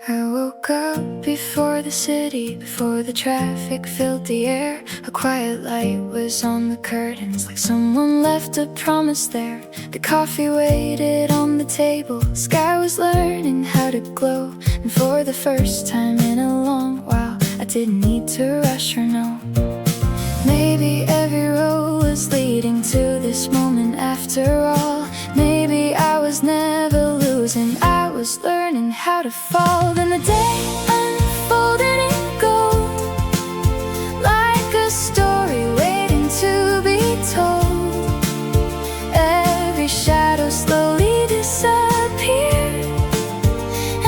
I woke up before the city, before the traffic filled the air. A quiet light was on the curtains, like someone left a promise there. The coffee waited on the table, the sky was learning how to glow. And for the first time in a long while, I didn't need to rush or know. Maybe every road was leading to this moment after all. Maybe I was never losing, I was learning how to fall. Then the day unfolded in gold, like a story waiting to be told. Every shadow slowly disappeared,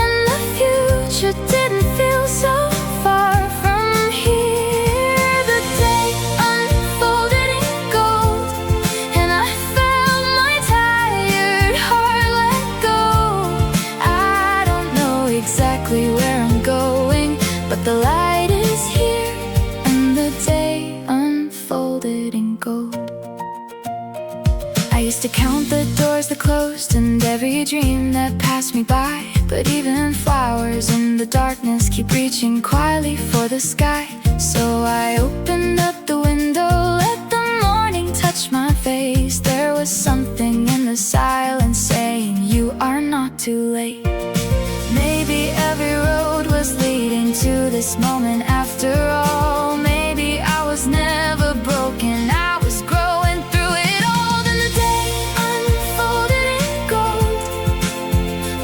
and the future didn't feel so far from here. The day unfolded in gold, and I felt my tired heart let go. I don't know exactly where I'm going, but the light is here, and the day unfolded in gold. I used to count the doors that closed and every dream that passed me by. But even flowers in the darkness keep reaching quietly for the sky. So I opened up the window, let the morning touch my face. There was something in the silence saying, you are not too late. Maybe every road was leading to this moment after all. Maybe I was never broken, I was growing through it all. Then the day unfolded in gold,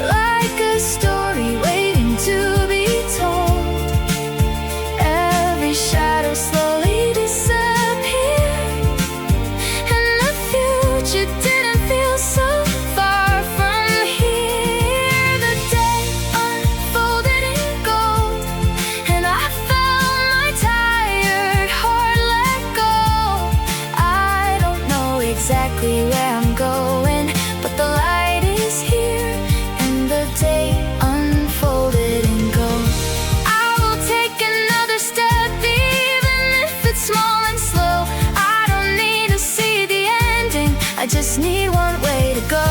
like a story waiting to be told. Every shadow slowly disappeared, and the future didn't feel so far from here. The day unfolded in gold, and I felt my tired heart let go. I don't know exactly where I'm going, but the light is here, and the day unfolded in gold. I will take another step, even if it's small and slow. I don't need to see the ending, I just need one way to go.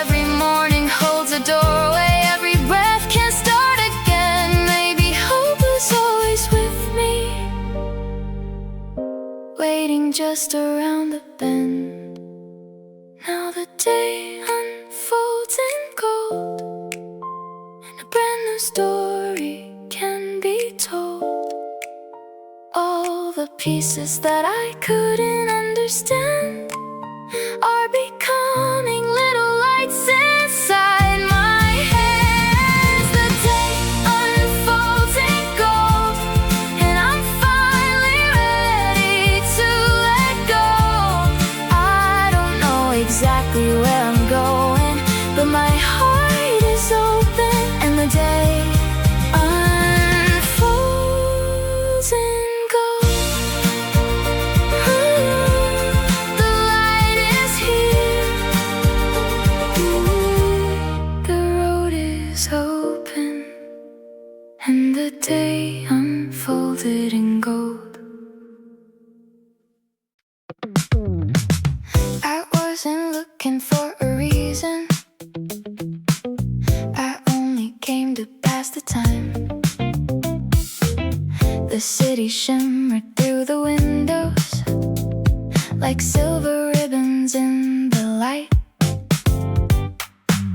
Every morning holds a doorway, every breath can start again. Maybe hope was always with me, waiting just around the bend. Now the day unfolds in gold, and a brand new story can be told. All the pieces that I couldn't understand are becoming little lights inside my hands. The day unfolds in gold, and I'm finally ready to let go. I don't know exactly where I'm going, but my heart is open, and the day unfolds in gold. The light is here, the road is open, and the day unfolded in gold. I wasn't looking for a reason, I only came to pass the time. The city shimmered through the windows like silver ribbons in the light.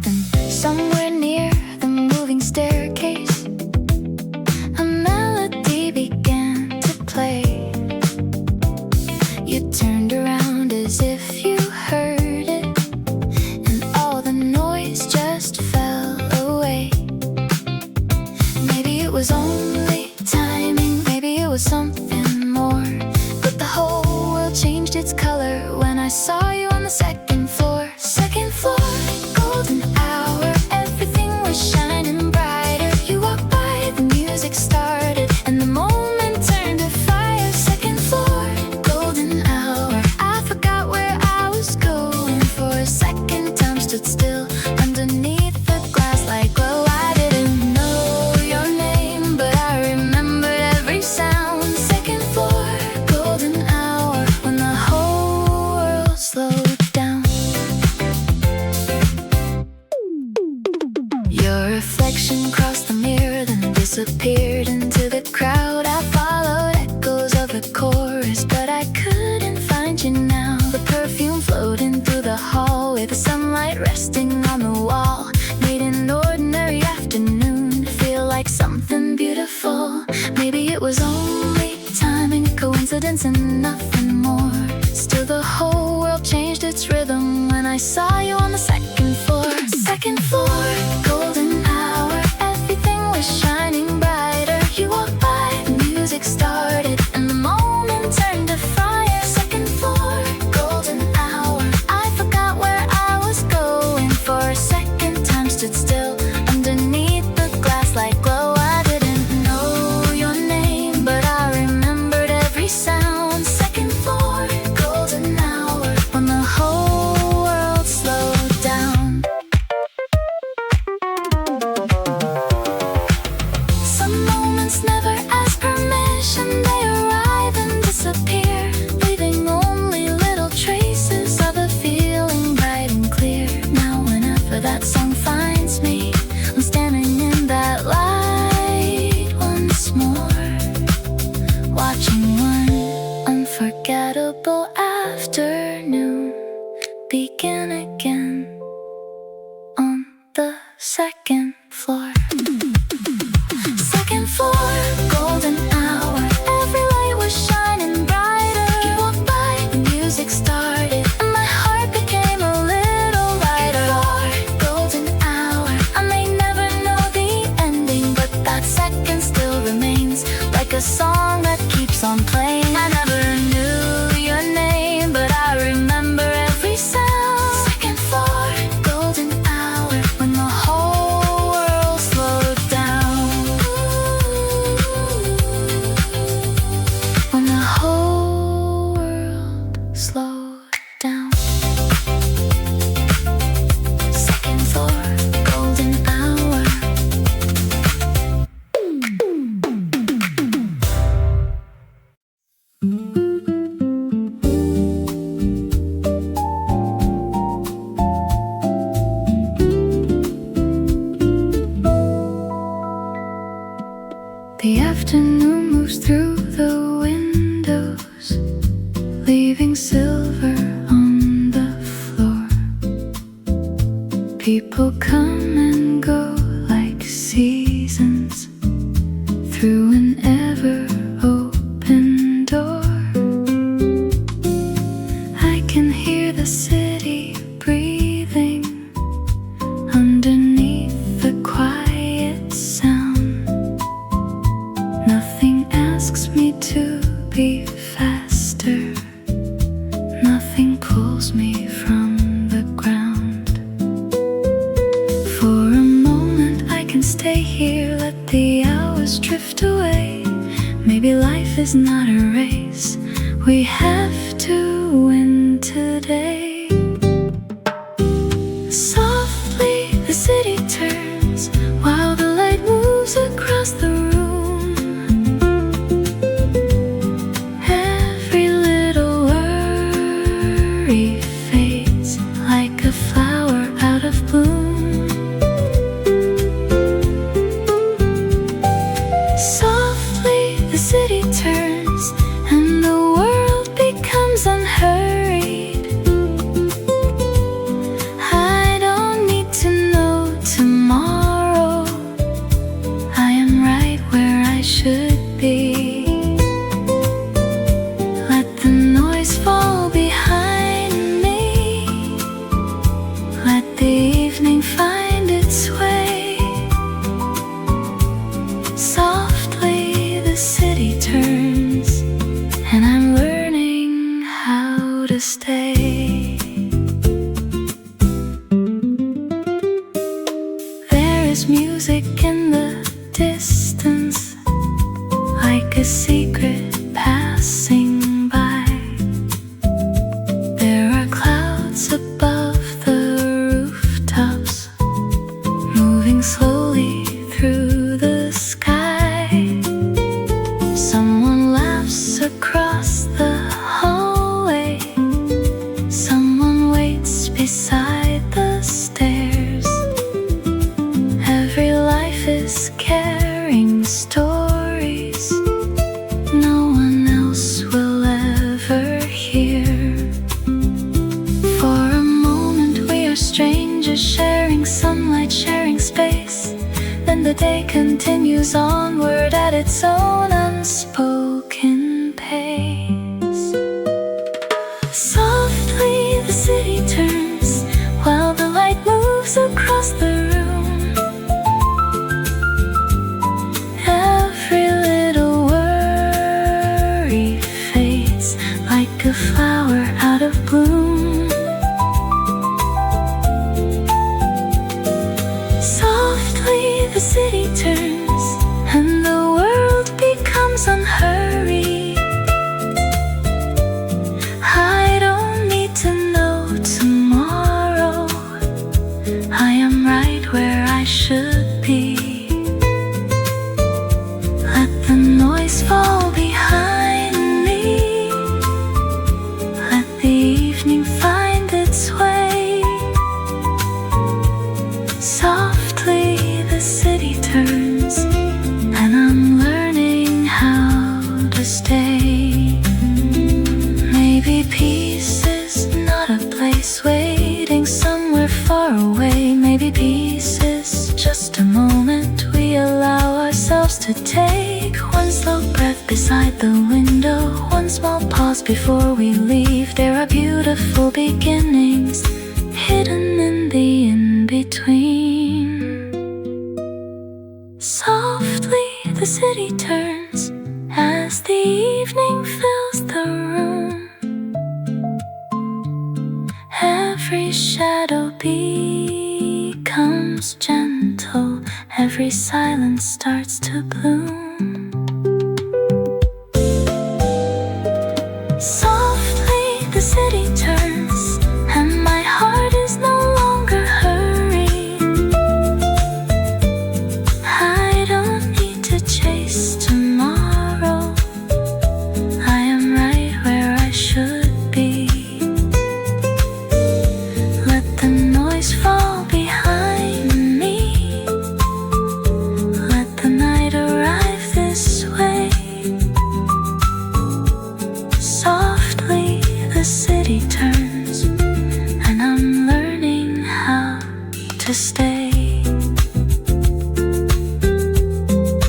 Then somewhere near the moving staircase, a melody began to play. You turned around as if you heard it, and all the noise just fell away. Maybe it was only timing, maybe it was something more, but the whole world changed its color when I saw you on the second floor. Second floor, golden hour, everything was shining brighter. You walked by, the music started, and the moment turned to fire. Second floor, golden hour, I forgot where I was going. For a second, time stood still underneath the glass like glow. I didn't know your name, but I remembered every sound. Second floor, golden hour, when the whole world slowed reflection crossed the mirror, then disappeared into the crowd. I followed echoes of the chorus, but I couldn't find you now. The perfume floating through the hallway, the sunlight resting on the wall, made an ordinary afternoon feel like something beautiful. Maybe it was only timing, a coincidence and nothing more. Still the whole world changed its rhythm when I saw you on the second floor. Second floor, golden hour, everything was shining brighter. You walked by, the music started, and the moment turned to fire. Second floor, golden hour, I forgot where I was going. For a second, time stood still underneath the glass like glow. I didn't know your name, but I remembered every sound. Second floor, golden hour, when the whole world slowed down. Some moments never ask permission, they arrive and disappear, leaving only little traces of a feeling bright and clear. Now whenever that song finds me, I'm standing in that light once more, watching one unforgettable afternoon begin again on the second floor. Second floor, golden hour, every light was shining brighter. You walked by, the music started, and my heart became a little lighter. Second floor, golden hour, I may never know the ending, but that second still remains like a song that keeps on playing. I never knew your name, but I remember every sound. Second floor, golden hour, when the whole world slowed down. When the whole world slowed down. Second floor, golden hour. The afternoon moves through the windows, leaving silver on the floor. People come and go like seasons through an ever-open door. I can hear the city breathing underneath the quiet sound. Nothing asks me to be faster, nothing pulls me from the ground. For a moment I can stay here, let the hours drift away. Maybe life is not a race, we have to win today. Softly the city turns while the light moves across the room. Every little worry fades like a flower out of bloom. Softly the city turns and the world becomes unhurried. I don't need to know tomorrow, I am right where I should be. Let the noise fall behind me, let the evening find its way. Softly the city turns and I'm learning how to stay. There is music in the distance, like a secret passing by. There are clouds above the rooftops, moving slowly through the sky. Someone laughs across the hallway, someone waits beside the stairs. Every the day continues onward at its own unspoken pace. Softly the city turns while the light moves across the room. Every little worry fades like a flower out of bloom. Softly the city turns and the world becomes unhurried. I don't need to know tomorrow. I am right where I should be. Let the noise fall behind me. Let the evening find its way. Softly the city turns and I'm learning how to stay. Maybe peace is not a place waiting somewhere far away. Maybe peace is just a moment we allow ourselves to take. One slow breath beside the window, one small pause before we leave. There are beautiful beginnings hidden in the in-between. Softly the city turns as the evening fills the room. Every shadow becomes gentle. Every silence starts to bloom. Softly the city turns and my heart is no longer hurried. I don't need to chase tomorrow. I am right where I should be. Let the noise fall behind me. Let the night arrive this way. Softly the city turns and I'm learning how to stay.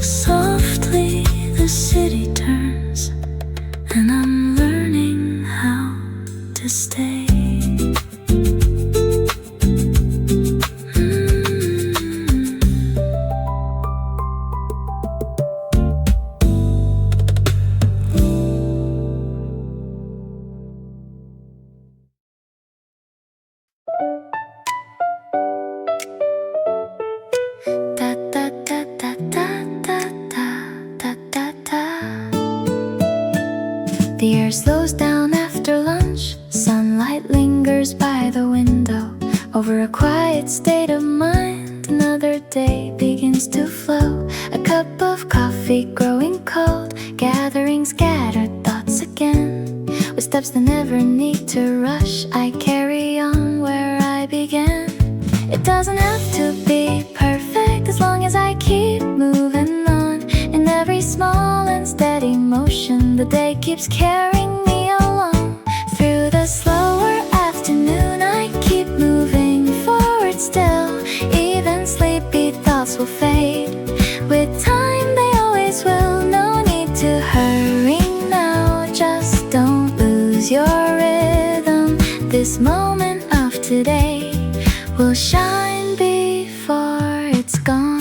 Softly the city turns and I'm learning how to stay. The air slows down after lunch. Sunlight lingers by the window. Over a quiet state of mind, another day begins to flow. A cup of coffee growing cold, gathering scattered thoughts again. With steps that never need to rush, I carry on where I began. It doesn't have to be perfect as long as I keep moving on. In every small and steady motion, the day keeps carrying me along. Through the slower afternoon, I keep moving forward still. Even sleepy thoughts will fade. With time they always will. No need to hurry now. Just don't lose your rhythm. This moment of today will shine before it's gone.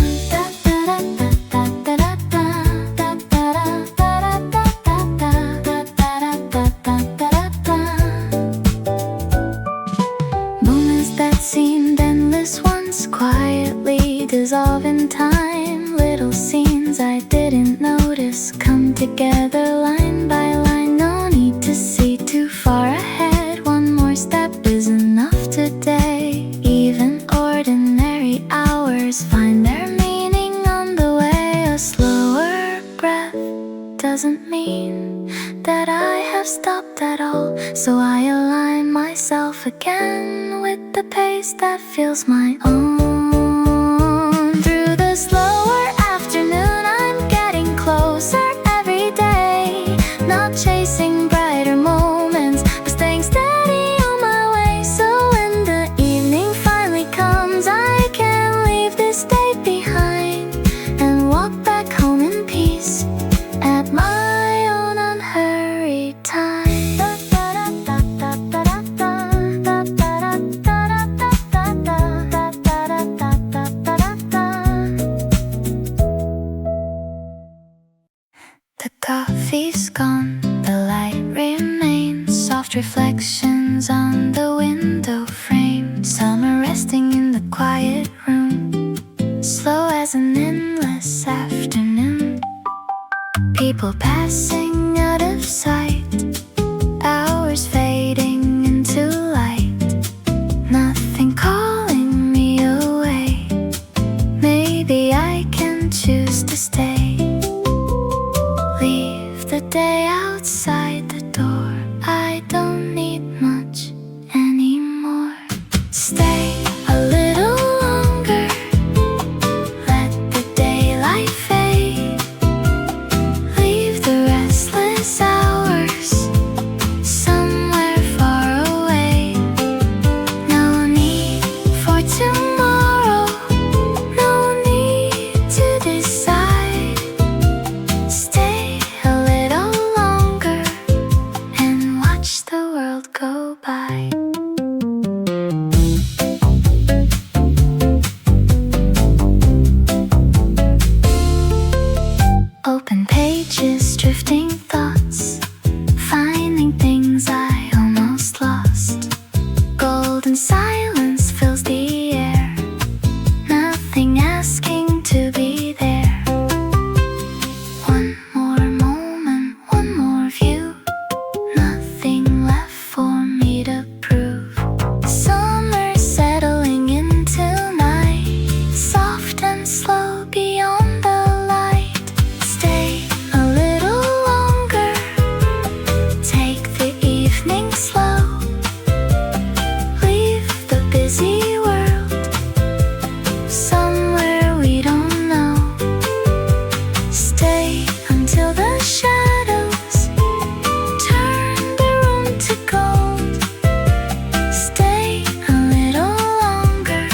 Moments that seemed endless once quietly dissolve in time. Little scenes I didn't notice come together line by line. No need to see too far ahead. One more step is enough today. Even ordinary hours find their meaning on the way. A slower breath doesn't mean that I have stopped at all. So I align myself again with the pace that feels my own. Through the slower afternoon, I'm getting closer every day. Not chasing brighter moments, but staying steady on my way. So when the evening finally comes, I can leave this day behind. coffee's gone, the light remains, soft reflections on the window frame. Summer resting in the quiet room, slow as an endless afternoon. People passing out of sight, hours fading into light. Nothing calling me away. Maybe I can choose to stay. Leave the day outside the door. I don't need much anymore. Stay a little longer, let the daylight fade. Leave the restless hours somewhere far away. No need for tomorrow, no need to decide. Stay a little longer and watch the world go by. Open pages, drifting thoughts, finding things I almost lost. Golden silence fills the air, nothing asking to be there. One more moment, one more view, nothing left for me to prove. Summer settling into night, soft and slow beyond the light. Stay a little longer, take the evening slow. Leave the busy world somewhere we don't know. Stay until the shadows turn the room to gold. Stay a little longer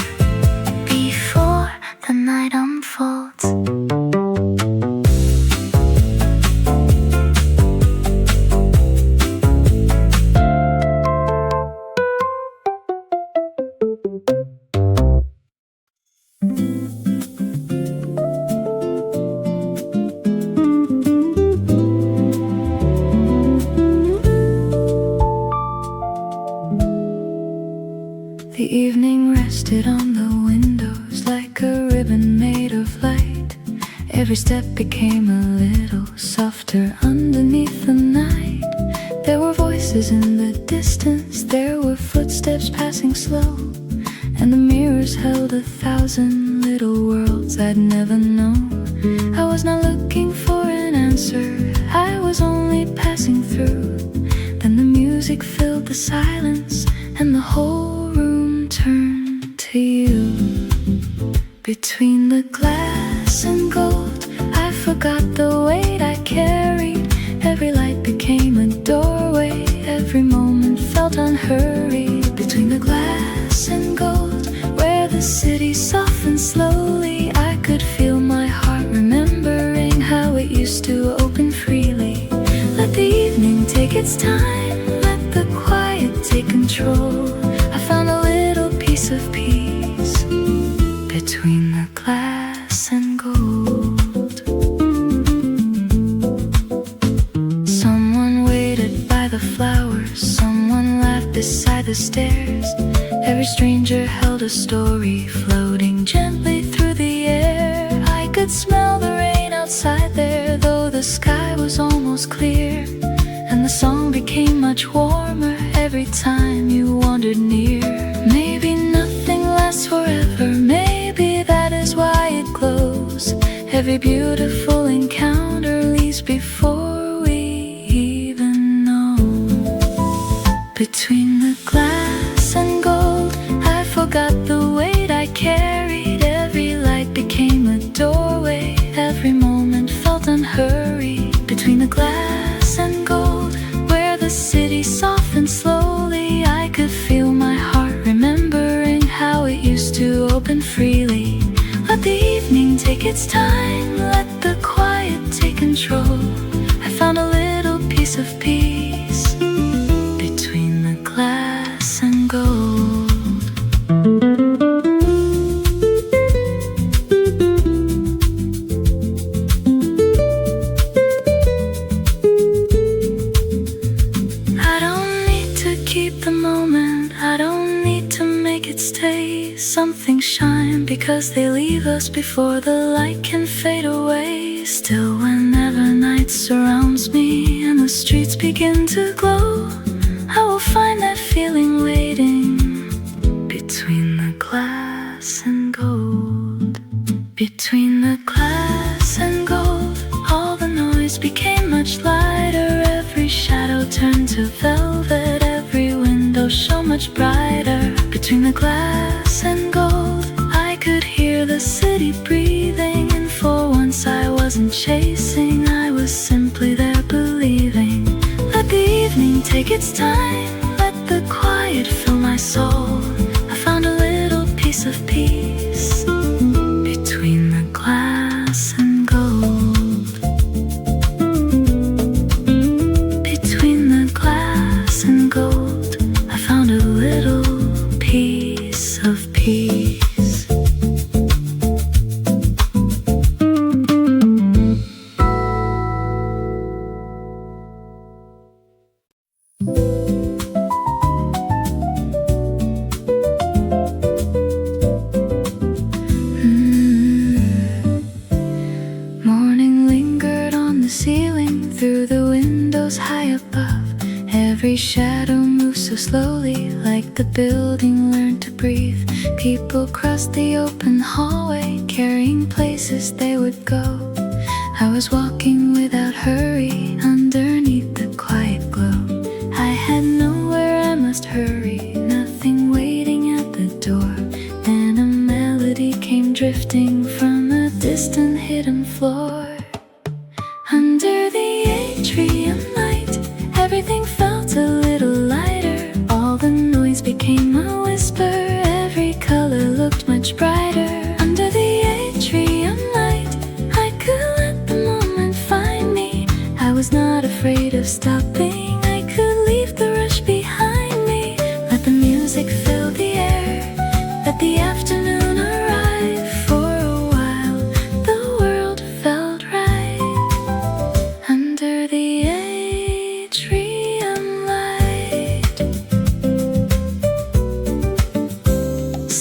before the night unfolds. The evening rested on the windows like a ribbon made of light. Every step became a little softer underneath the night. There were voices in the distance, there were footsteps passing slow, and the mirrors held 1,000 little worlds I'd never known. I was not looking for an answer, I was only passing through. Then the music filled the silence, and the whole room turned to you. Between the glass and gold, I forgot the weight I carried. Every light became a doorway, every moment felt unhurried. Between the glass and gold, where the city softened slowly, I could feel my heart remembering how it used to open freely. Let the evening take its time, let the quiet take control. I found a little piece of peace between the glass and gold. Someone waited by the flowers, someone laughed beside the stairs. Every stranger held a story floating gently through the air. I could smell the rain outside there, though the sky was almost clear. And the song became much warmer every time you wandered near. Maybe nothing lasts forever, maybe that is why it glows. Every beautiful encounter leaves before we even know. Between the glass and gold, I forgot the weight I carried. Every light became a doorway, every moment felt unhurried. Between the glass and gold, where the city softened slowly, I could feel my heart remembering how it used to open freely. Let the evening take its time, let the quiet take control. I found a little piece of peace between the glass and gold. 'cause they leave us before the light can fade away. Still, whenever night surrounds me and the streets begin to glow, I will find that feeling waiting between the glass and gold. Between the glass and gold, all the noise became much lighter. Every shadow turned to velvet, every window shone much brighter. Between the glass and gold, I could hear the city breathing, and for once I wasn't chasing, I was simply there believing. Let the evening take its time, let the quiet fill my soul. I found a little piece of peace between the glass and gold. Between the glass and gold, I found a little piece of peace. Morning lingered on the ceiling, through the windows high above. Every shadow moved so slowly, like the building learned to breathe. People crossed the open hallway, carrying places they would go. I was walking without hurry, underneath the quiet glow. I had nowhere I must hurry, nothing waiting at the door. Then a melody came drifting from a distant hidden floor. Under the atrium light, everything felt a little lighter. All the noise became a whisper, every color looked much brighter. Under the atrium light, I could let the moment find me. I was not afraid of stopping, I could leave the rush behind me. Let the music fill the air, let the afternoon arrive. For a while, the world felt right. Under the atrium light,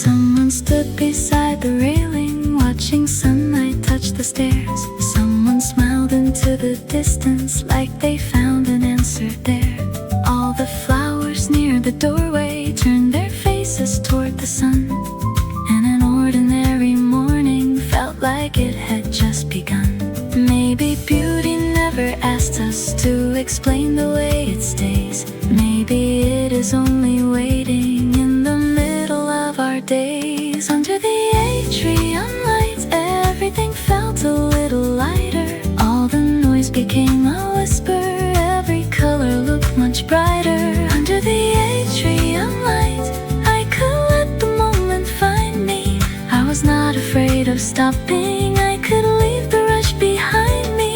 someone stood beside the railing, watching sunlight touch the stairs. Someone smiled into the distance, like they found an answer there. All the flowers near the doorway turned their faces toward the sun, and an ordinary morning felt like it had just begun. Maybe beauty never asked us to explain the way it stays. Maybe it is only waiting in the middle of our days. Under the atrium lights, everything felt a little lighter. All the noise became a whisper, every color looked much brighter. Under the atrium light, I could let the moment find me. I was not afraid of stopping, I could leave the rush behind me.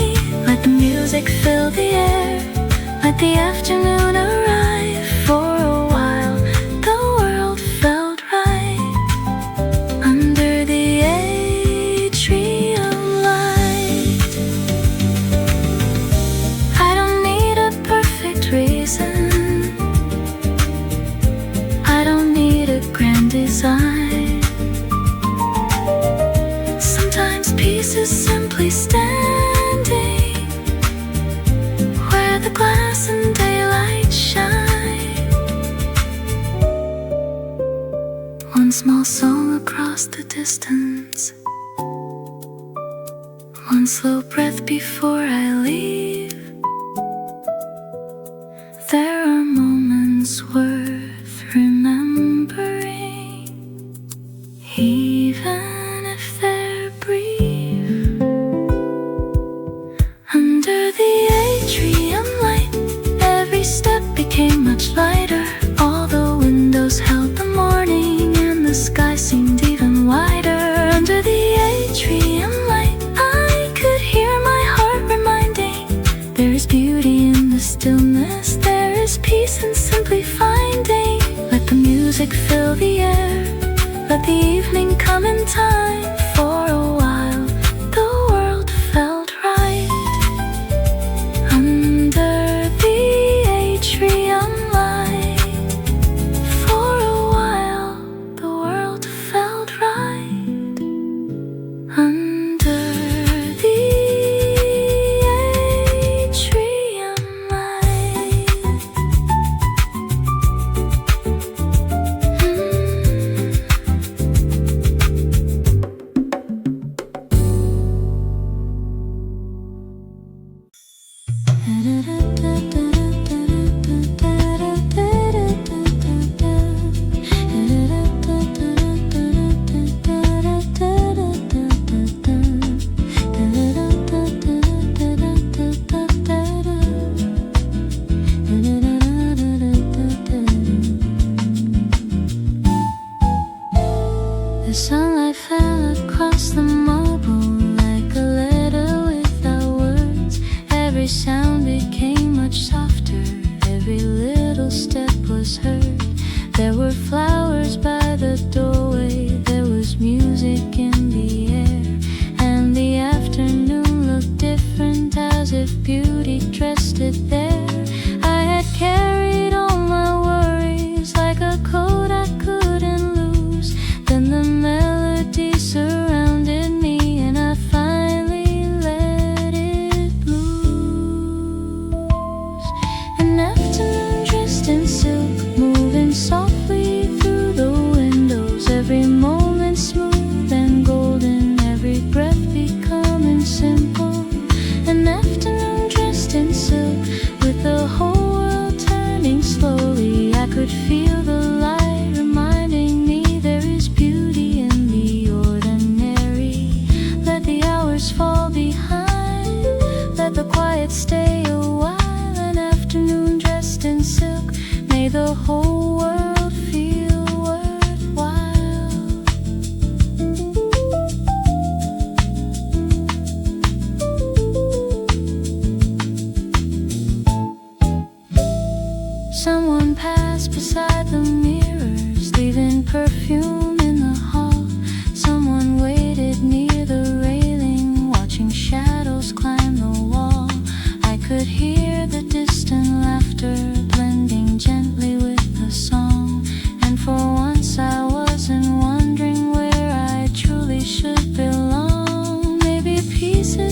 Let the music fill the air, let the afternoon arrive. For a while, the world felt right. Under the atrium light, I don't need a perfect reason, I don't need a grand design. Sometimes peace is simply standing where the glass and daylight shine. One small song across the distance, one slow breath before I leave. There are moments worth remembering, even if they're brief. Under the atrium light, every step became much lighter. All the windows held the morning, and the sky seemed even wider. Under the atrium light, I could hear my heart reminding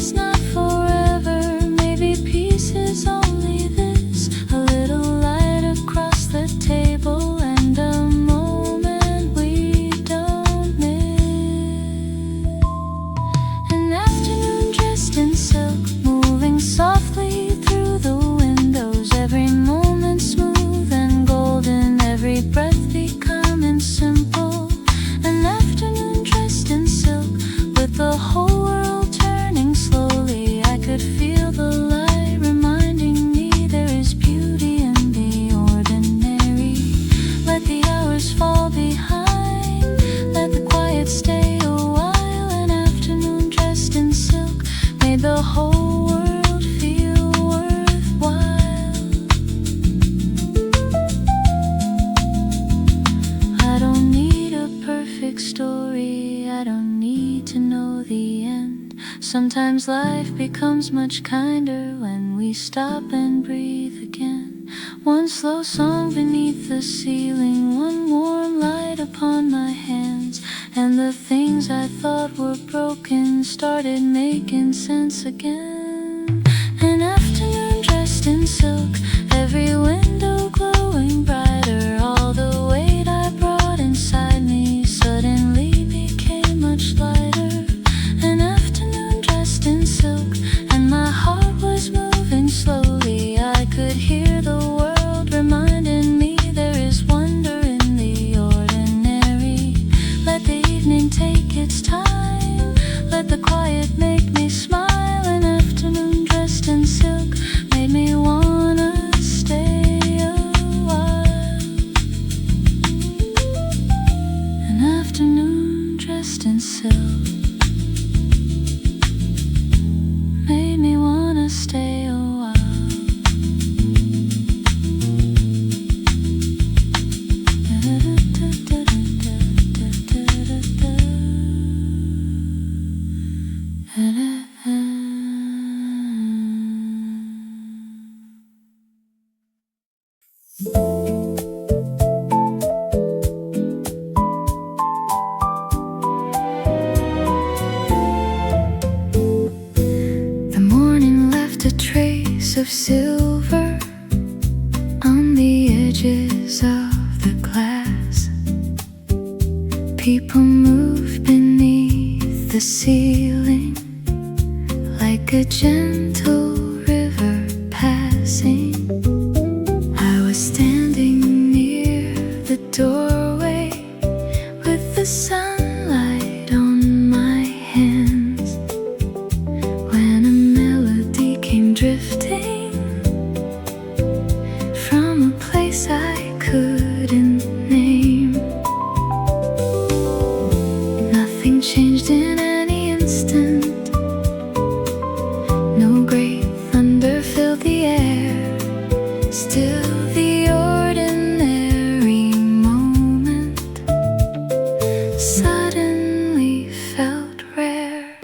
is not forever. Maybe peace is only this, a little light across the table and a moment we don't miss. An afternoon dressed in silk, moving softly through the windows, every moment smooth and golden, every breath becoming simple. An afternoon dressed in silk, with the whole world turning slowly. I could feel the light reminding me there is beauty in the ordinary. Let the hours fall behind, let the quiet stay a while. An afternoon dressed in silk made the whole world feel worthwhile. I don't need a perfect story, I don't need to know the end. Sometimes life becomes much kinder when we stop and breathe again. One slow song beneath the ceiling, one warm light upon my hands, and the things I thought were broken started making sense again. An afternoon dressed in silk, every window glowing brighter. All the weight I brought inside me suddenly became much lighter. An afternoon dressed in silk, and my heart was moving slowly. I could hear the world reminding me there is wonder in the ordinary. Let the evening take its time, let the quiet make me smile. An afternoon dressed in silk made me wanna stay a while. An afternoon dressed in silk made me wanna stay a while. The morning left a trace of silver on the edges of the glass. People moved beneath the ceiling like a gentle river passing. I was standing near the doorway with the sunlight on my hands when a melody came drifting from a place I couldn't name. Nothing changed in any instant. No great thunder filled the air. Still the ordinary moment suddenly felt rare.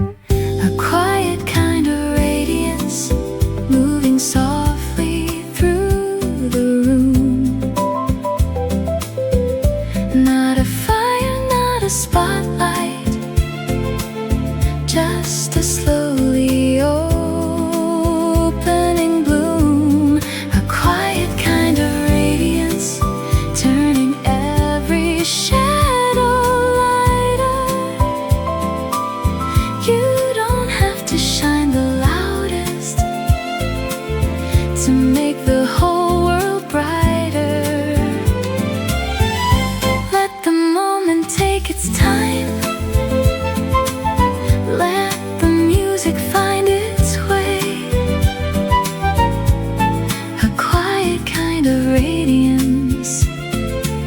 A quiet kind of radiance moving softly through the room. Not a fire, not a spotlight, just a slowly opening bloom. A quiet kind of radiance turning every shadow lighter. You don't have to shine the loudest to make the whole world brighter. Let the moment take its time, let the music find its way. A quiet kind of radiance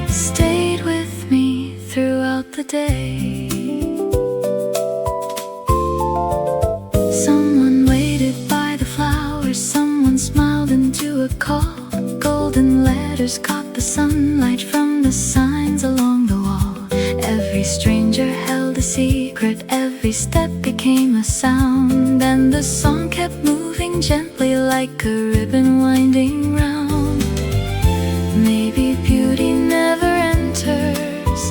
stayed with me throughout the day. Someone waited by the flowers, someone smiled into a call. Golden letters caught the sunlight from the signs along the wall. Every stranger held a secret, every step became a sound, and the song kept moving gently like a ribbon winding round. Maybe beauty never enters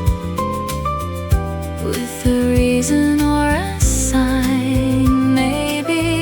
with a reason or a sign. Maybe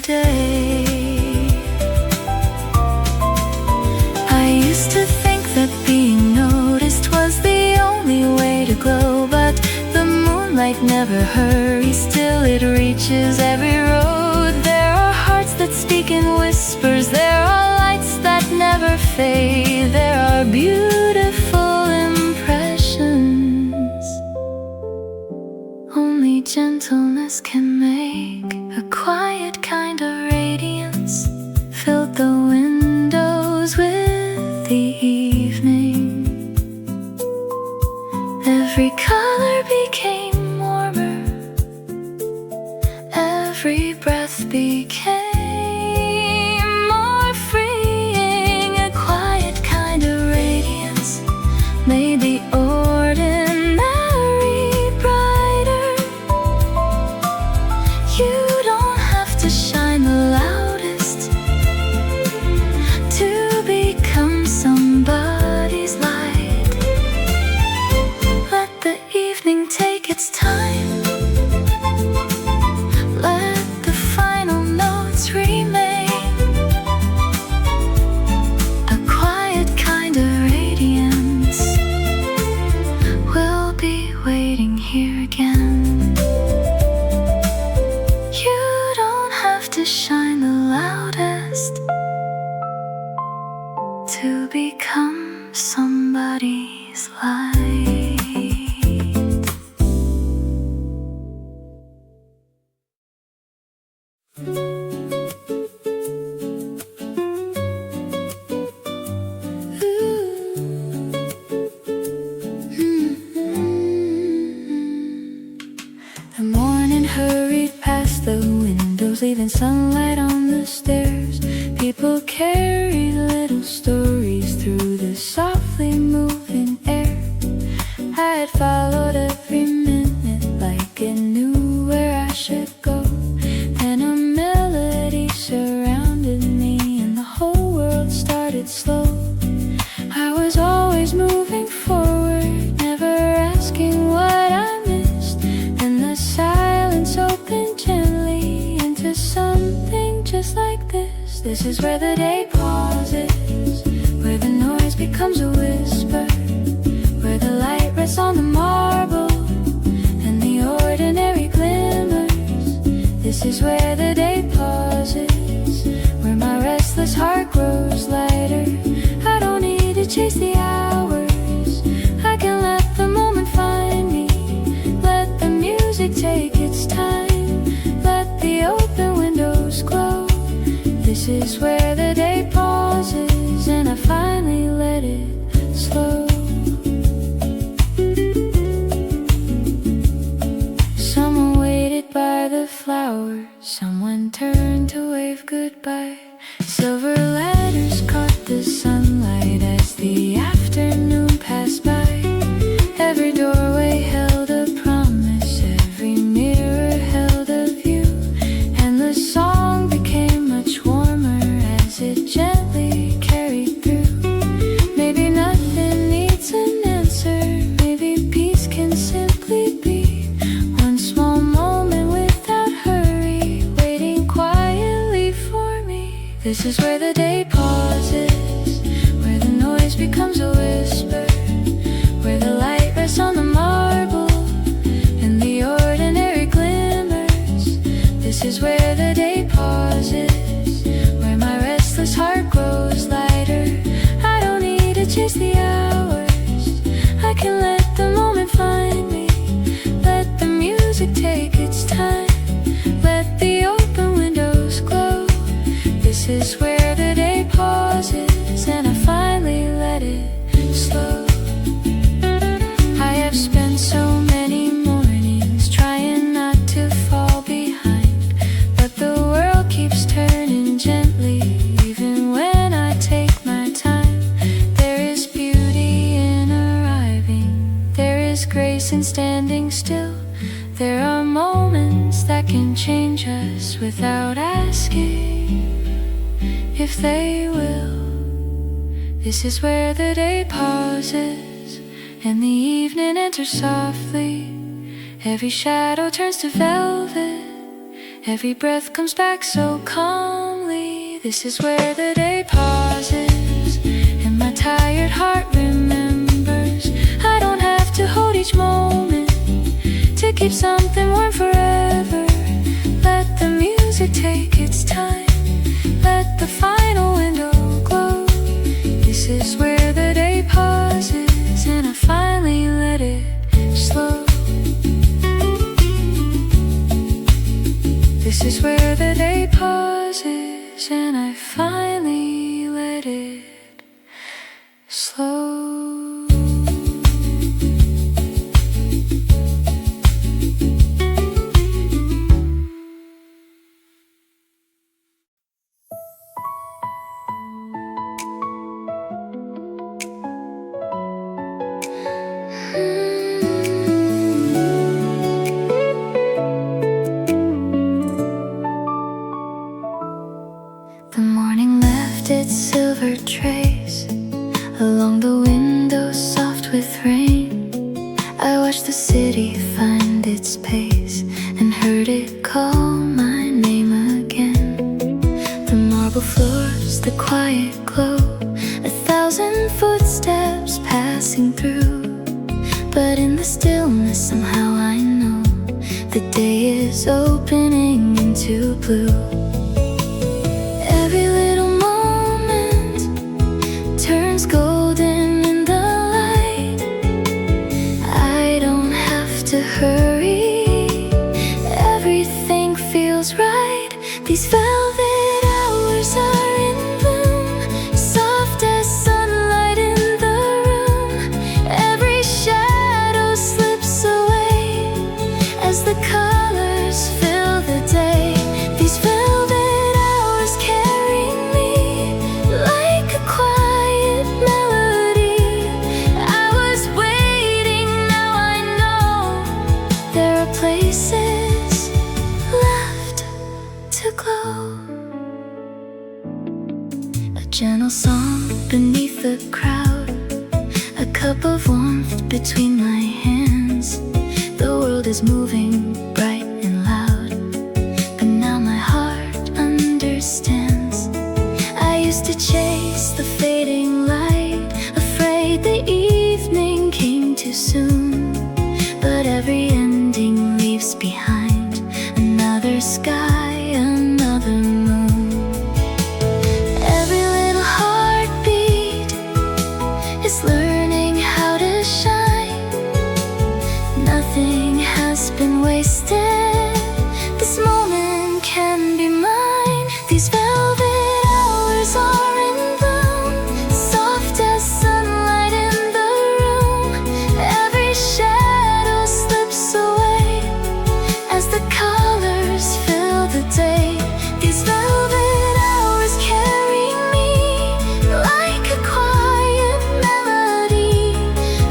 day. I used to think that being noticed was the only way to glow, but the moonlight never hurries, still it reaches every road. There are hearts that speak in whispers, there are lights that never fade, there are beautiful impressions only gentleness can make. A quiet kind of radiance filled the windows with the evening. Every color became warmer, every breath became more freeing. A quiet kind of radiance made the ordinary brighter. You don't have to shine the loudest to become somebody's light. Let the evening take its time, let the final notes remain. A quiet kind of radiance will be waiting here again. You don't have to shine the loudest to become somebody's light. The morning hurried past the windows, leaving sunlight on the stairs. People carried little stories through the softly moving air. I had followed every minute like it knew where I should go, and a melody surrounded me and the whole world started slow. I was always moving forward, never asking what I missed, and the silence opened gently into something just like this. This is where the day pauses, where the noise becomes a whisper, where the light rests on the marble and the ordinary glimmers. This is where the day pauses, where my restless heart grows lighter. I don't need to chase the hours, I can let the moment find me. Let the music take its time, let the open windows glow. This is where the day pauses and I finally let it slow. Someone waited by the flowers, someone turned to wave goodbye. Silver ladders caught the sunlight as the afternoon passed by. Every doorway held a promise, every mirror held a view, and the song became much warmer as it gently carried through. Maybe nothing needs an answer, maybe peace can simply be one small moment without hurry, waiting quietly for me. This is where the day pauses, where the noise becomes a whisper, where the light rests on the marble and the ordinary glimmers. This is where the day pauses, where my restless heart grows lighter. I don't need to chase the hours, I can let the moment find me. Let the music take its time, let the open windows glow. This is where the day pauses and I finally let it slow. I have spent so many mornings trying not to fall behind, but the world keeps turning gently even when I take my time. There is beauty in arriving, there is grace in standing still. There are moments that can change us without asking if they will. This is where the day pauses and the evening enters softly. Every shadow turns to velvet Every breath comes back so calmly. This is where the day pauses, and my tired heart remembers I don't have to hold each moment to keep something warm forever. Let the music take its time, let the final window glow. This is where the day pauses, and I finally let it slow. This is where the day pauses, and I finally let it slow. The morning left its silver trace along the window, soft with rain. I watched the city find its pace and heard it call my name again. The marble floors, the quiet glow, 1,000 footsteps passing through. But in the stillness somehow I know the day is opening into blue. Every little moment turns golden in the light. I don't have to hurry, everything feels right. These velvet hours are in bloom, soft as sunlight in the room. Every shadow slips away as the colors fill the day. These velvet hours carry me like a quiet melody. I was waiting, now I know there are places left to glow. A gentle song beneath the crowd, a cup of warmth between my hands. The world is moving bright and loud, but now my heart understands. I used to chase the fading light, afraid the evening came too soon. But every ending leaves behind another sky, another moon. Every little heartbeat is learning how to shine. Nothing has been wasted, this moment can be mine. These velvet hours are in bloom, soft as sunlight in the room. Every shadow slips away as the colors fill the day. These velvet hours carry me like a quiet melody.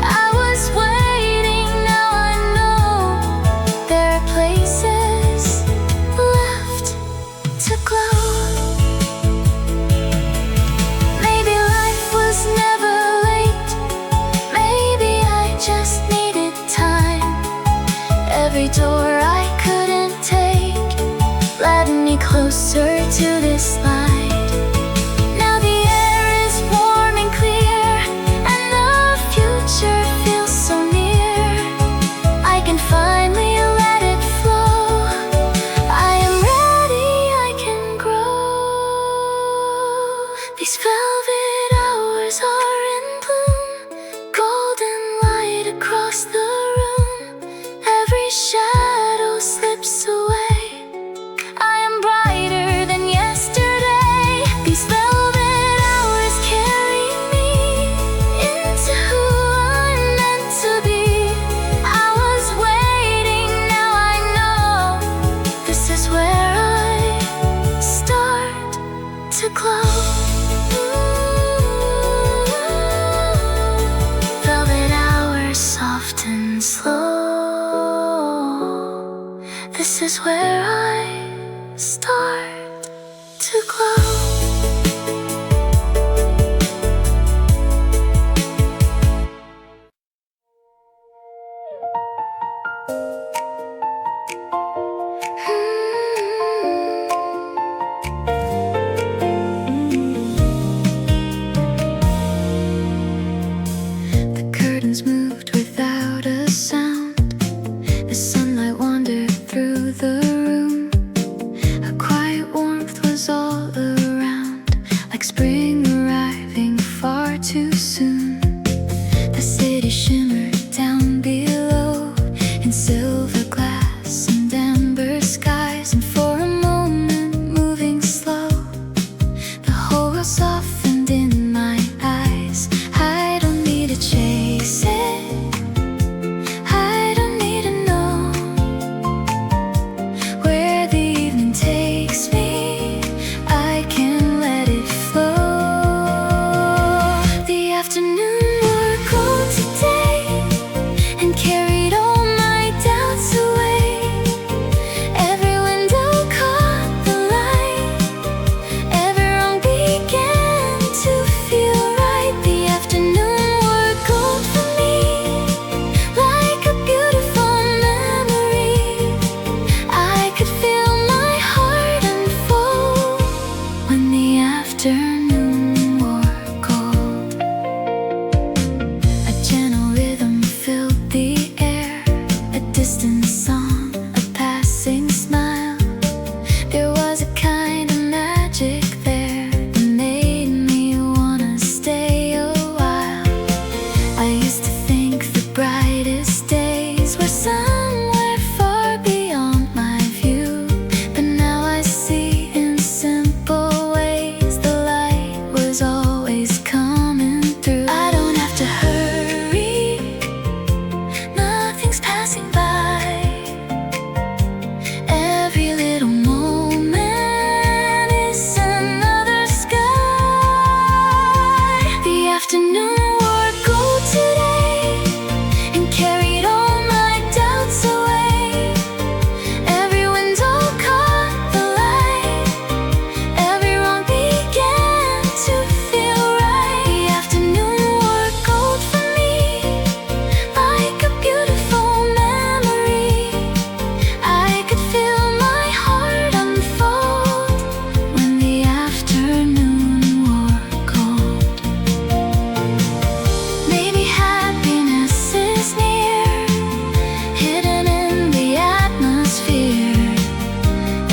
I was waiting, now I know there are places left to glow. Maybe life was never late, maybe I just needed time. Every door I couldn't take led me closer to this light. Now the air is warm and clear, and the future feels so near. I can finally let it flow. I am ready, I can grow. These velvet hours are in bloom, golden light across the room. Every shadow slips away, I am brighter than yesterday. These velvet hours carry me into who I'm meant to be. I was waiting, now I know this is where I start to glow. Velvet hours soft and slow. This is where I start to glow. in silver glass and amber skies, and for a moment moving slow, the whole world softened in my eyes. I don't need to chase it, I don't need to know where the evening takes me, I can let it flow. The afternoon wore gold today and carried all my doubts away. Every window caught the light, every wrong began to feel right. The afternoon wore gold for me, like a beautiful memory. I could feel my heart unfold when the afternoon wore gold. A gentle rhythm filled the air, a distant song, a passing smile. There was a kind of magic there that made me wanna stay a while. I used to think the brightest days were somewhere far beyond my view, but now I see in simple ways the light was always coming through. I don't have to hurry, nothing's passing by. Every little moment is another sky. The afternoon wore gold today and carried all my doubts away. Every window caught the light, every wrong began to feel right. The afternoon wore gold for me, like a beautiful memory. I could feel my heart unfold when the afternoon wore gold. Maybe happiness is near, hidden in the atmosphere,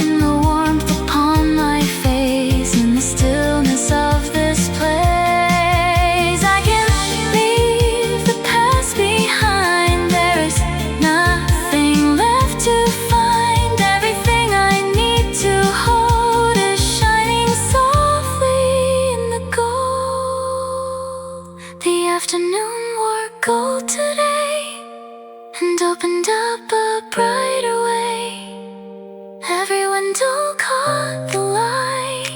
in the warmth upon my face, in the stillness of this place. I can leave the past behind, there is nothing left to find. Everything I need to hold is shining softly in the gold. The afternoon wore gold today and opened up a brighter way. Every window caught the light,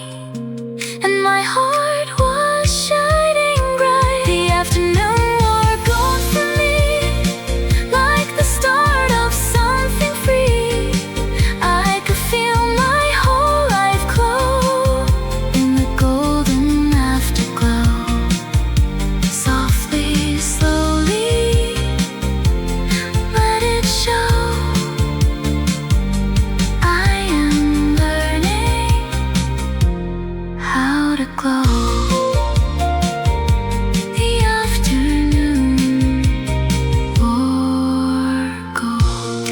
and my heart was shining bright. The afternoon wore gold for me, like the start of something free. I could feel my whole life glow in the golden afterglow. Softly, slowly, let it show. I am learning how to glow. The afternoon wore gold.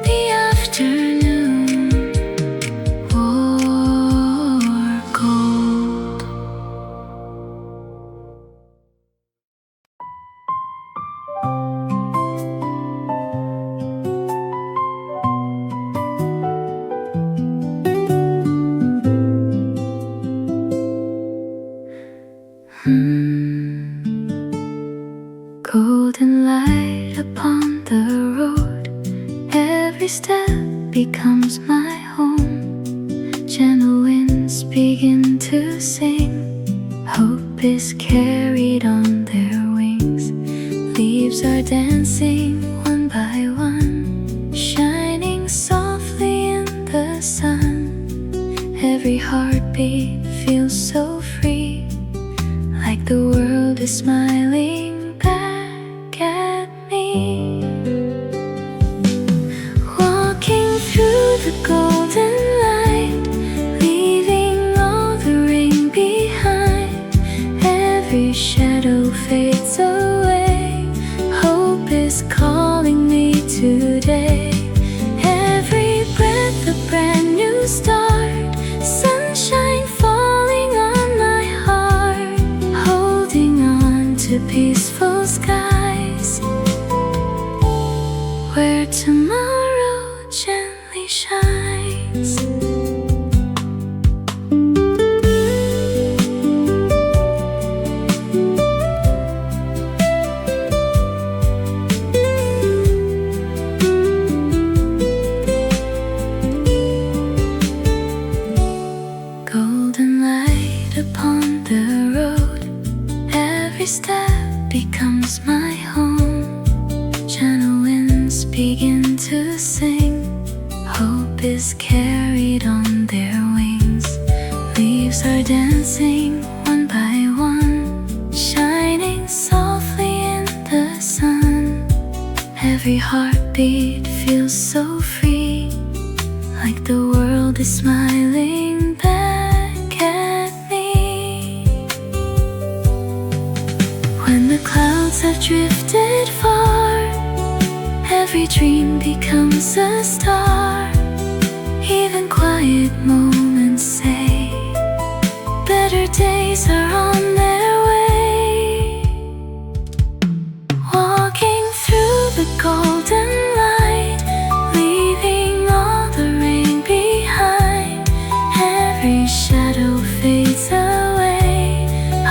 The afternoon wore gold. Golden light upon the road, every step becomes my home. Gentle winds begin to sing, hope is carried on their wings. Leaves are dancing one by one, shining softly in the sun. Every heartbeat feels so free, like the world is smiling back at me. Walking through the golden light, leaving all the rain behind. Every shadow fades away, hope is calling me today. Every breath a brand new start, sunshine falling on my heart, holding on to peaceful skies. tomorrow gently shines. Golden light upon the road, every step becomes my home. Gentle winds begin to sing, hope is carried on their wings. Leaves are dancing one by one, shining softly in the sun. Every heartbeat feels so free, like the world is smiling back at me. When the clouds have drifted far, every dream becomes a star. Even quiet moments say better days are on their way. Walking through the golden light, leaving all the rain behind. Every shadow fades away,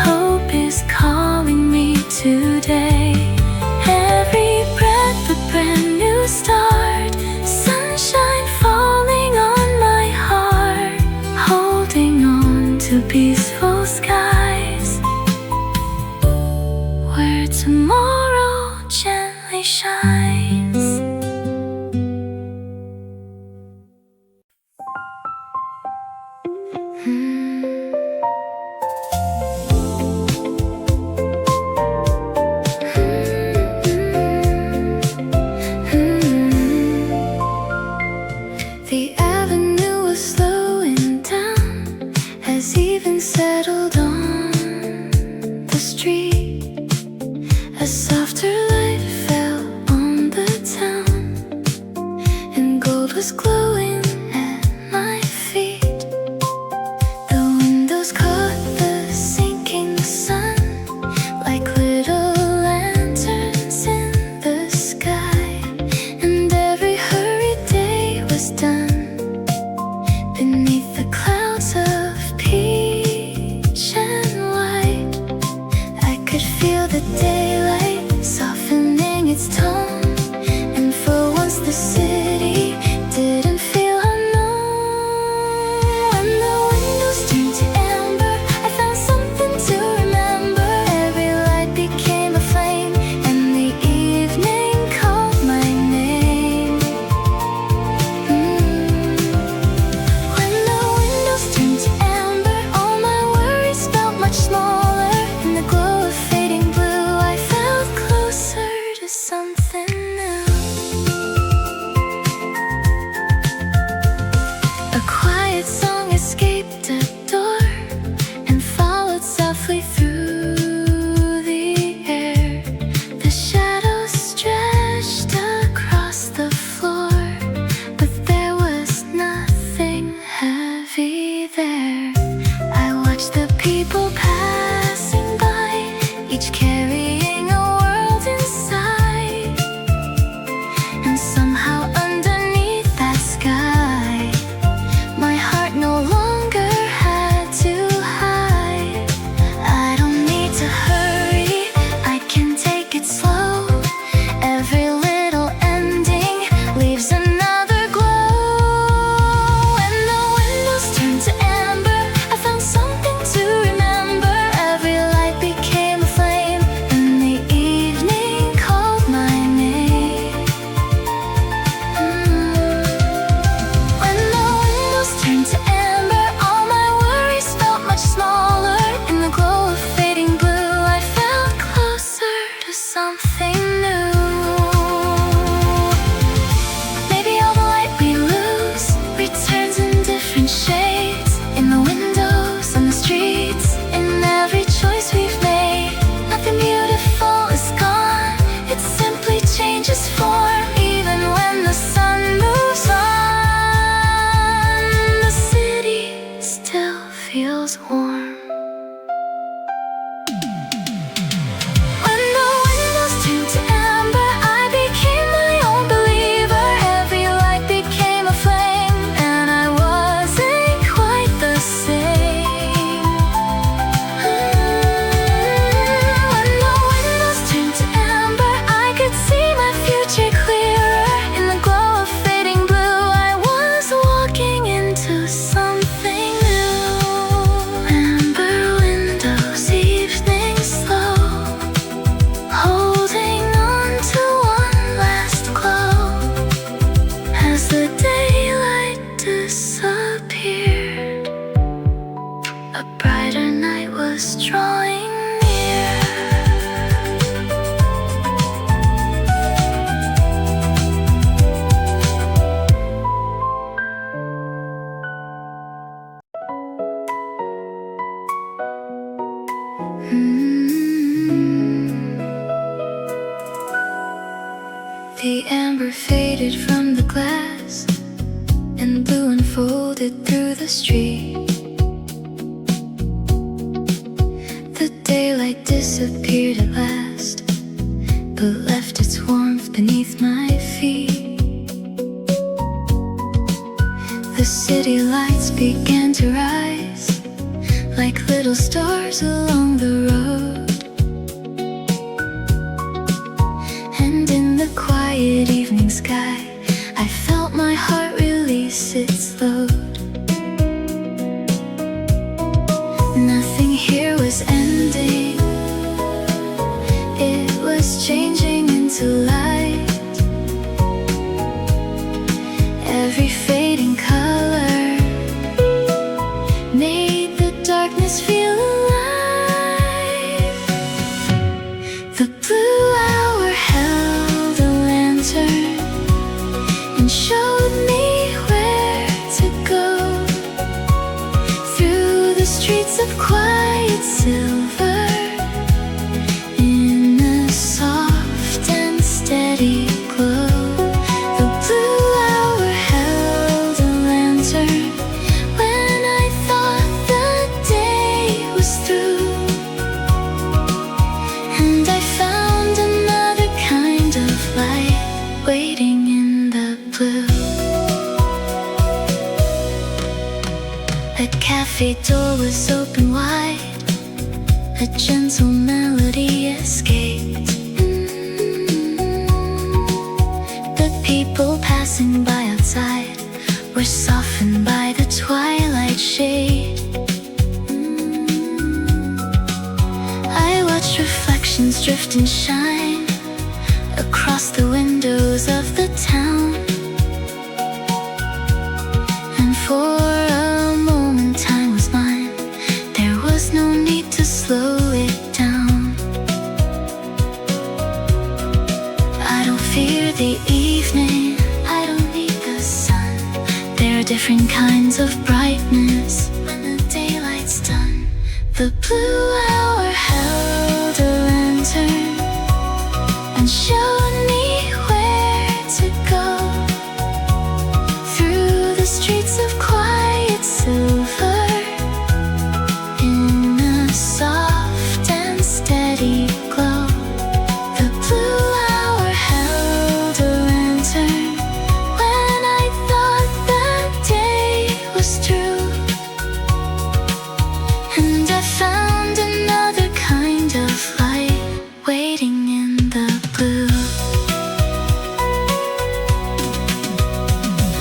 hope is calling me today. Every breath a brand new start, sunshine falling on my heart, holding on to peaceful skies, where tomorrow gently shines. The avenue was slowing down as evening settled on the street. A softer light fell on The amber faded from the glass, and blue unfolded through the street. The daylight disappeared at last, but left its warmth beneath my feet. The city lights began to rise like little stars along the road, and in the quiet evening sky I felt my heart release its load. Nothing here was ending, it was changing into light. Every fading color made the darkness feel alive. The blue hour held a lantern and showed me where to go through the streets of quiet silver, in a soft and steady glow. The blue hour held a lantern when I thought the day was through, and I found another kind of light waiting in the blue. The cafe door was open wide, a gentle melody escaped. The people passing by outside were softened by the twilight shade. I watched reflections drift and shine across the windows of the town, and for a moment time was mine. There was no need to slow it down. I don't fear the evening, I don't need the sun. There are different kinds of brightness when the daylight's done. The blue hour held a lantern and showed me where to go through the streets of quiet silver, in a soft and steady glow. The blue hour held a lantern when I thought the day was through, and I found another kind of light waiting in the blue.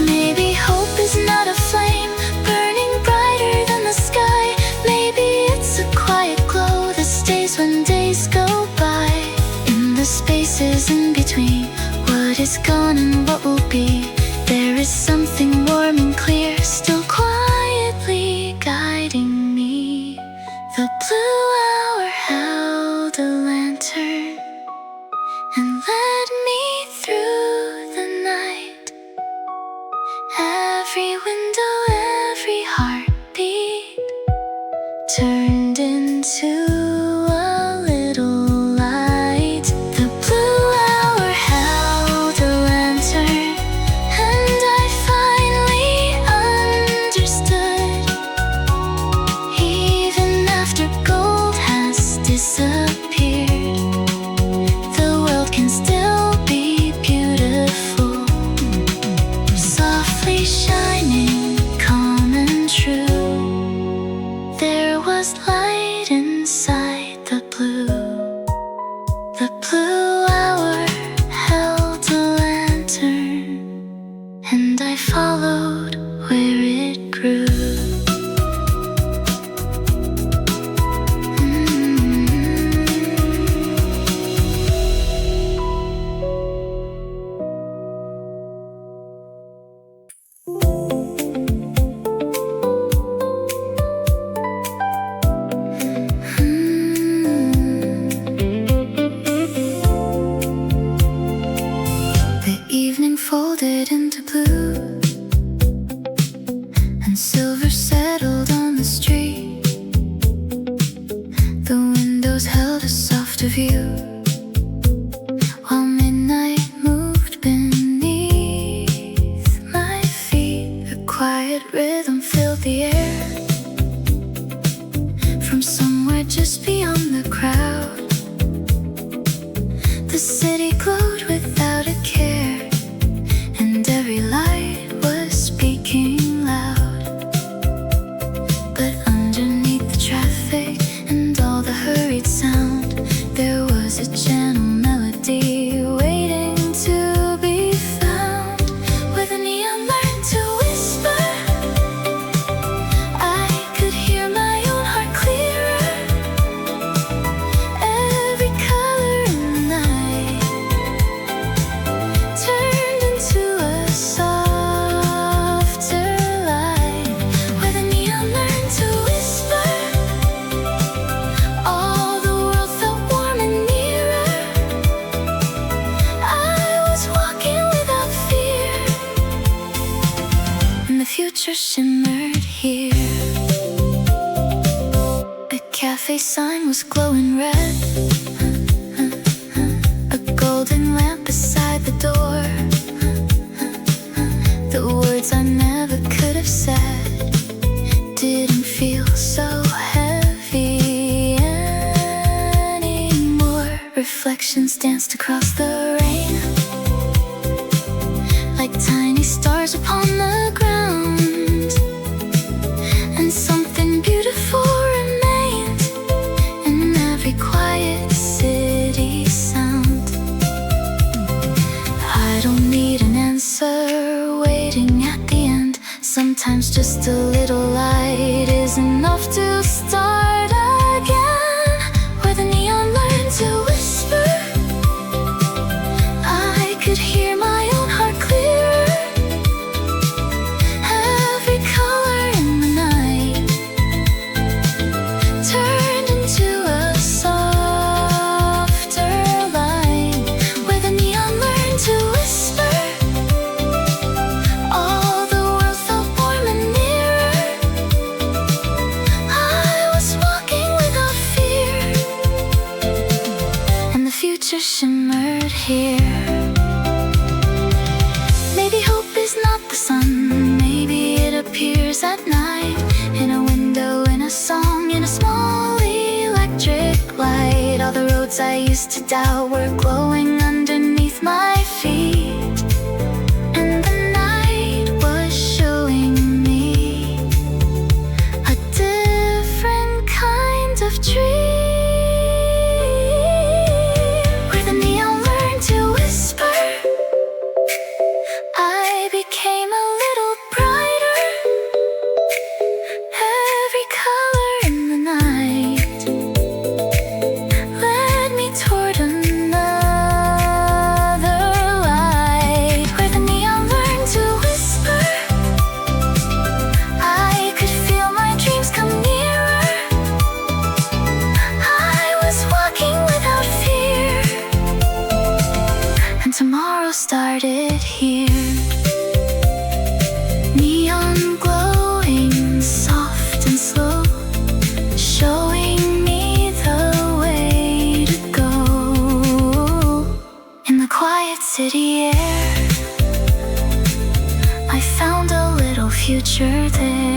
Maybe hope is not a flame burning brighter than the sky. Maybe it's a quiet glow that stays when days go by. In the spaces in between what is gone and what will be, there is something warm and clear still quietly guiding me. The blue hour held a lantern and led me through the night. Every window, every heartbeat turned into a little light. The blue hour held a lantern and I finally understood. Even after gold has disappeared, the world can still be beautiful, softly shining, calm and true. There was light inside the blue. The blue hour held a lantern and I followed where it grew. The evening folded into blue, and silver settled on the street. The windows held a softer view, while midnight moved future shimmered here. A cafe sign was glowing red, a golden lamp beside the door. The words I never could have said didn't feel so heavy anymore. Reflections danced across the rain like tiny stars upon the ground, and something beautiful remained in every quiet city sound. I don't need an answer waiting at the end. Sometimes just a little light is enough to start again. Where the neon learned to whisper, I could hear my own heart clearer. Every color in the night turned into a softer line. Where the neon learned to whisper, all the world felt warm and nearer. I was walking without fear, and the future shimmered here. Maybe hope is not the sun, maybe it appears at night, in a window, in a song, in a small electric light. All the roads I used to doubt were glowing underneath my feet, and the night was showing me a different kind of dream. Where the neon learned to whisper, I became a little brighter. Every color in the night led me toward another light. Where the neon learned to whisper, I could feel my dreams come nearer. I was walking without fear, and tomorrow started here. Neon glowing soft and slow, showing me the way to go. In the quiet city air, I found a little future there.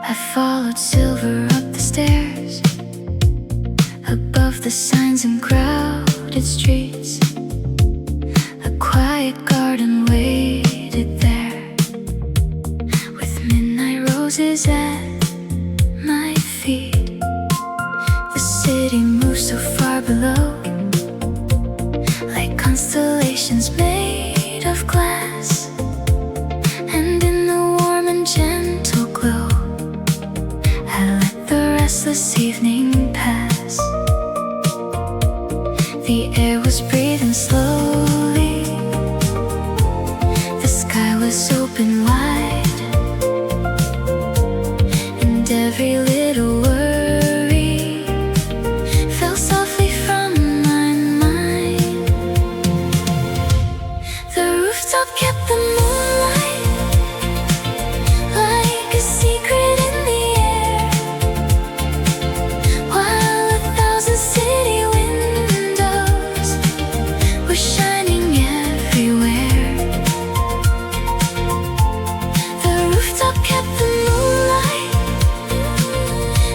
I followed silver up the stairs, above the signs and crowded streets. A quiet garden waited there, with midnight roses at my feet. The city moved so far below, like constellations made of glass. And in the warm and gentle glow, I let the restless evening pass. The air was breathing slowly, the sky was open wide, and every little worry fell softly from my mind. The rooftop kept the moonlight like a secret in the air, while 1,000 city windows were shining everywhere. The rooftop kept the moonlight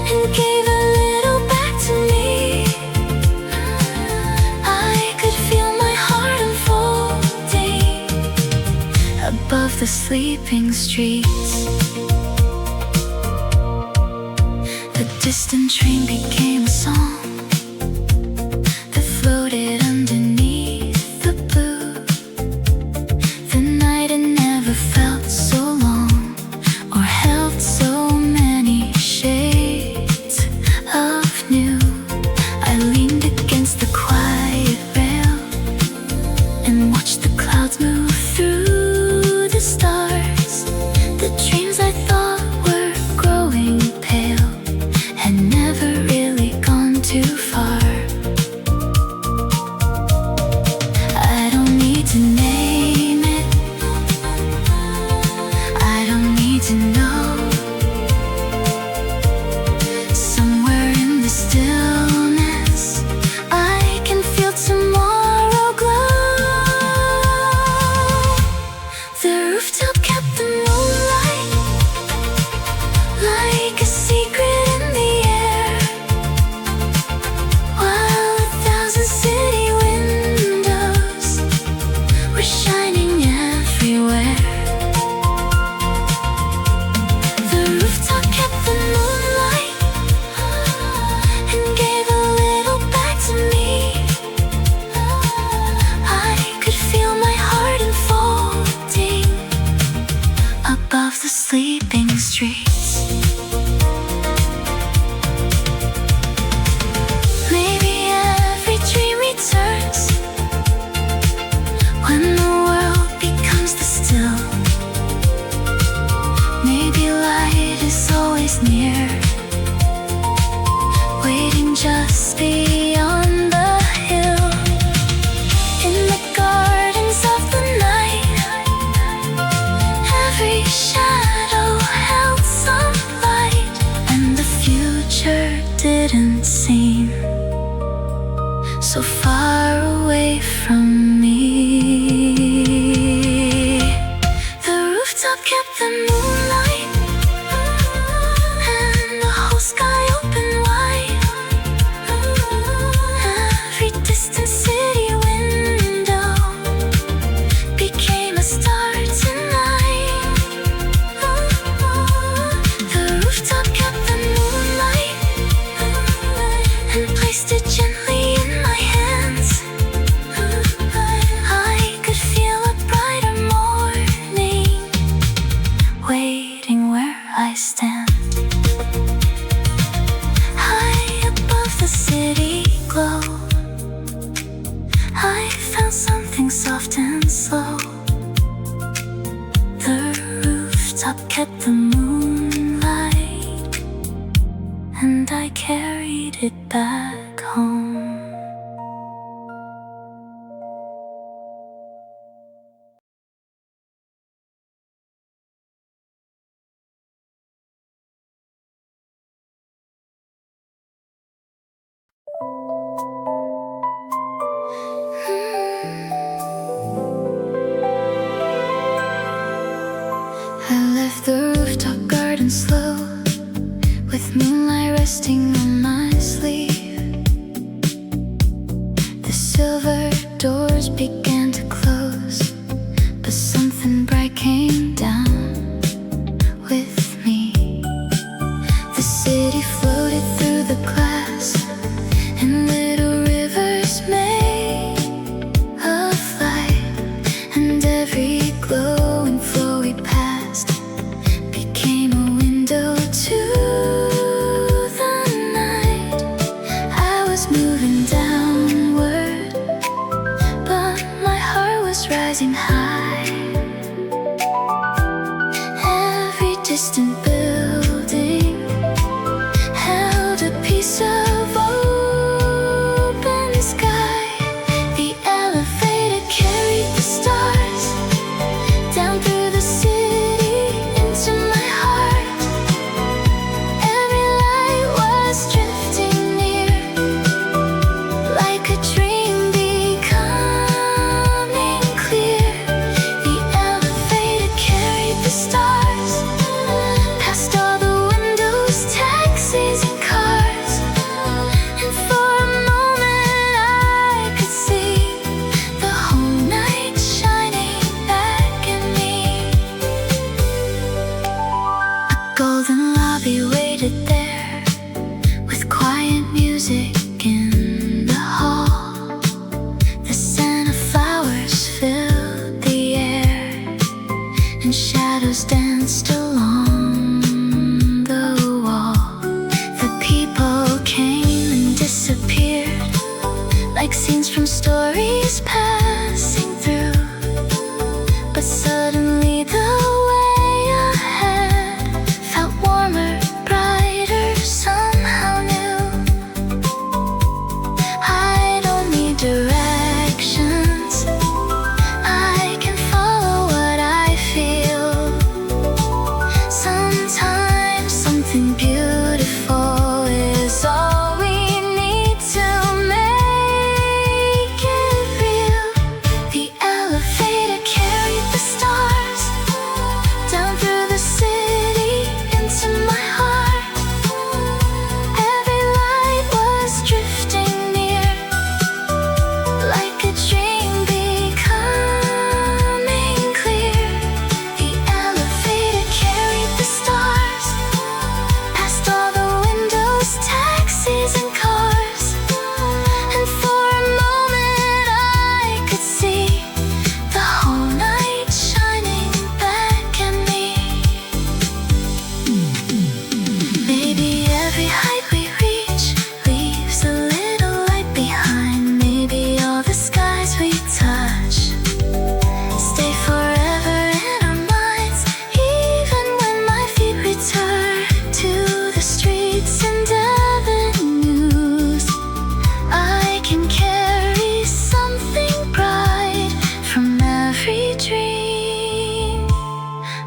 and gave a little back to me. I could feel my heart unfolding above the sleeping streets. A distant train became a song that floated underneath the blue. The night had never felt so long, clouds move through the stars. The dreams I thought were growing pale had never really gone too far. I don't need to name it, I don't need to know. Somewhere in the stillness I can feel tomorrow glow. The rooftop kept the moonlight like a secret in the air, while 1,000 city windows were shining everywhere. The rooftop kept the moonlight and gave a little back to me. I could feel my heart unfolding above the sleeping streets. Maybe every dream returns when the world becomes the still. Maybe light is always near, waiting just beyond the hill. In the gardens of the night, every shadow held some light, and the future didn't seem so far away from me. The rooftop kept the moonlight and the whole sky open wide. Every distant city window became a star tonight. The rooftop kept the moonlight and placed it gently in my hands. I could feel a brighter morning waiting where I stand. High above the city glow, I found something soft and slow. The rooftop kept the moonlight, and I carried it back home. I left the rooftop garden slow, with moonlight resting on my sleeve. The silver doors began to close, but something bright came down with me. The city floated through the glass, and little rivers made of light, and every glowing floor we passed became a window to the night. I was moving downward, but my heart was rising high. Every distant building held a piece of open sky. The elevator carried the stars down through the city into my heart. Every light was drifting near, like a dream becoming clear.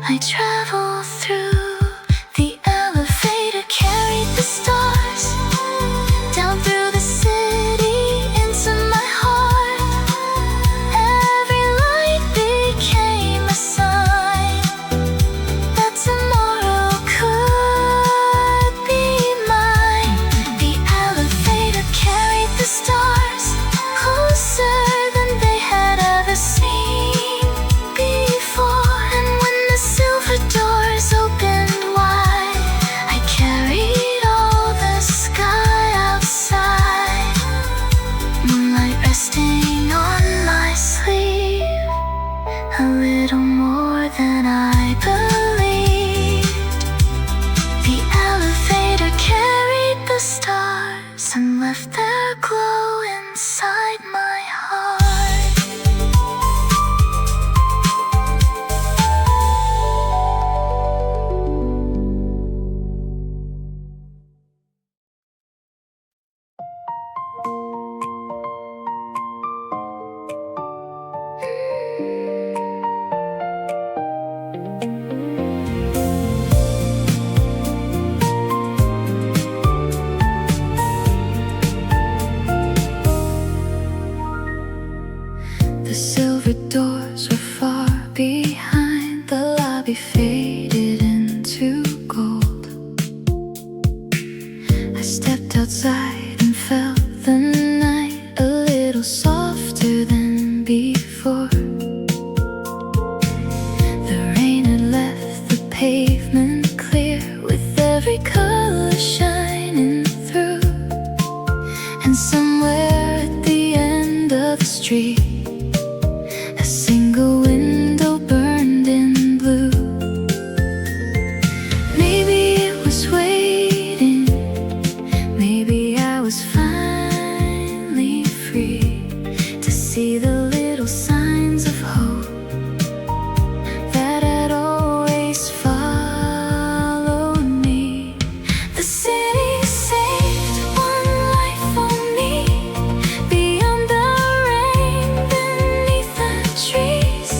I travel through the elevator, carried the stars down through the city into my heart. Every light became a sign that tomorrow could be mine. The elevator carried the stars closer than they had ever seen before. And when the silver doors opened wide, I carried all the sky outside. Moonlight resting on my sleeve, a little more than I believed. The elevator carried the stars and left their glow inside my heart. The silver doors were far behind, the lobby faded into gold. I stepped outside and felt the night a little softer than before. The rain had left the pavement clear, with every color shining through. And somewhere at the end of the street, a single window burned in blue. Maybe it was waiting, maybe I was finally free to see the little signs of hope that had always followed me. The city saved one life for me, beyond the rain, beneath the trees.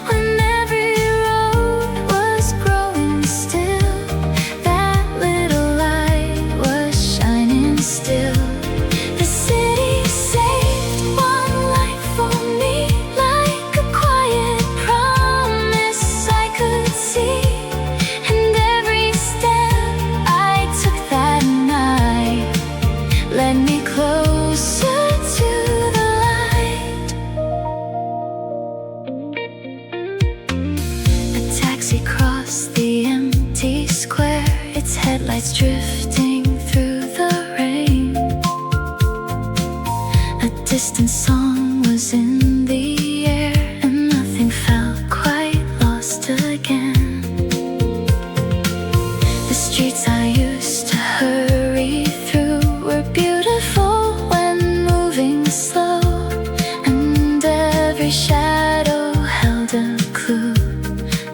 When every road was growing still, that little light was shining still. The city saved one life for me, like a quiet promise I could see. And every step I took that night led me closer to the light. A taxi crossed the empty square, its headlights drifting through the rain. A distant song was in the air, and nothing felt quite lost again. The streets I used to hurry through were beautiful when moving slow, and every shadow held a clue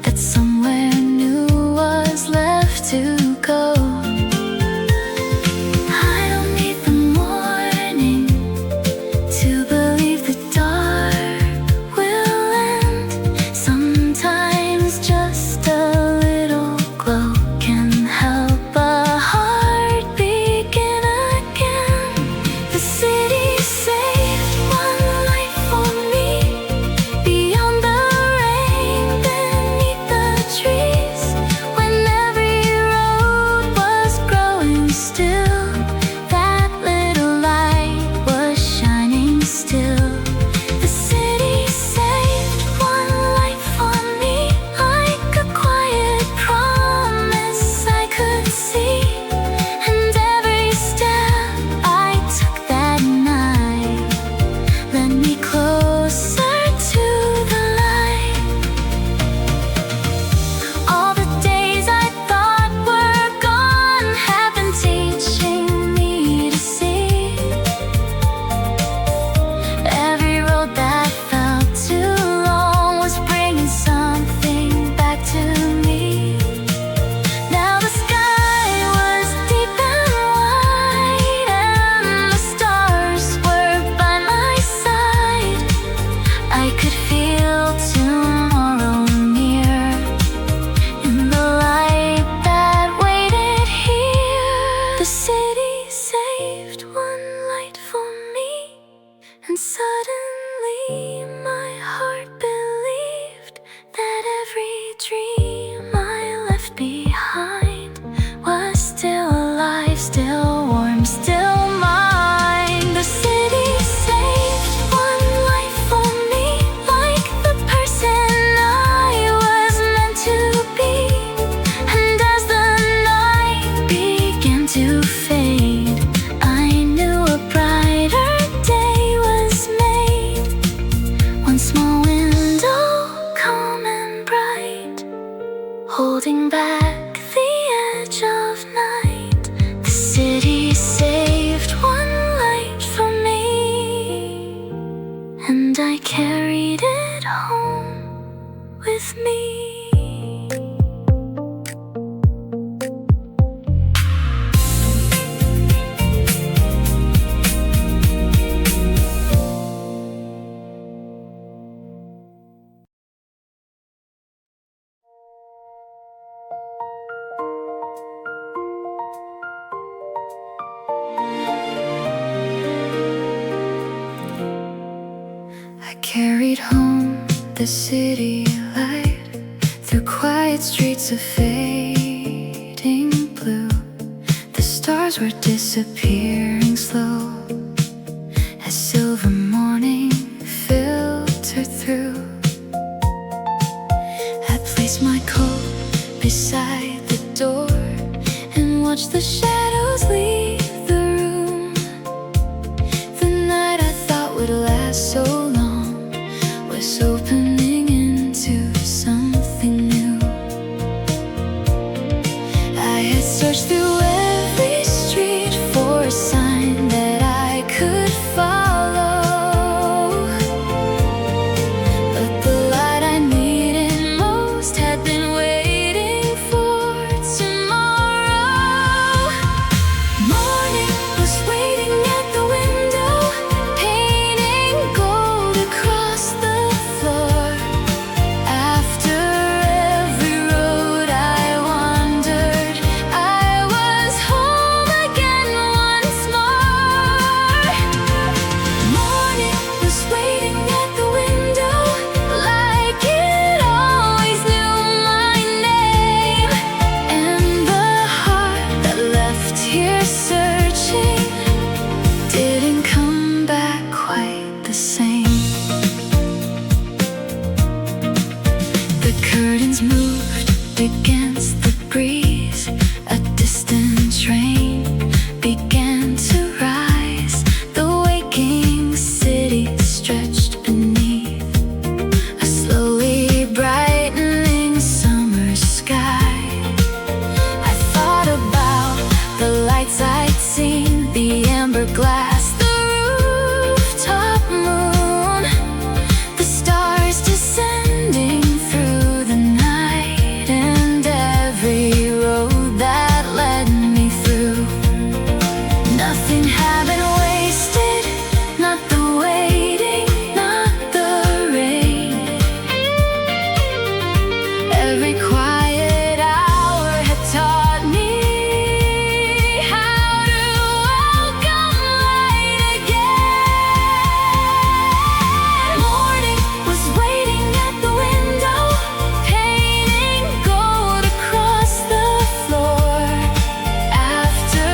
that somewhere new was left to go. holding back the edge of night. The city saved one light for me, and I carried it home with me. I carried home the city light through quiet streets of fading blue. The stars were disappearing slow as silver morning filtered through. I placed my coat beside the door and watched the shadows leave the room. The night I thought would last so long was opening into something new. I had searched through every street for a sign that I could follow, but the light I needed most had been waiting for tomorrow. Morning was waiting at the window, painting gold across the floor. After every road I wandered, I was home again once more. Morning was waiting at the window, like it always knew my name. And the heart that left here searching didn't come back quite the same. The curtains moved against the breeze. A distant train began to rise. The waking city stretched beneath a slowly brightening summer sky. I thought about the lights I'd seen, the amber glass, the rooftop moon, the stars descending through the night, and every road that led me through. Nothing had been wasted, not the waiting, not the rain. Every quiet hour had taught me how to welcome light again. Morning was waiting at the window, painting gold across the floor. After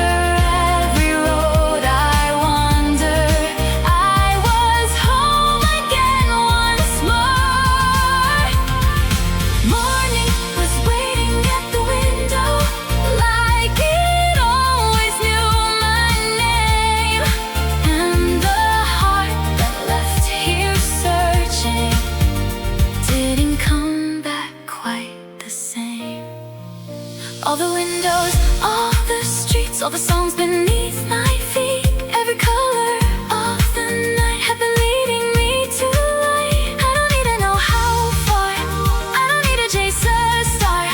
every road I wandered, I was home again once more. Morning was waiting at the window, like it always knew my name. And the heart that left here searching didn't come back quite the same. All the windows, all the streets, all the songs beneath my feet, every color of the night had been leading me to light. I don't need to know how far, I don't need to chase a star.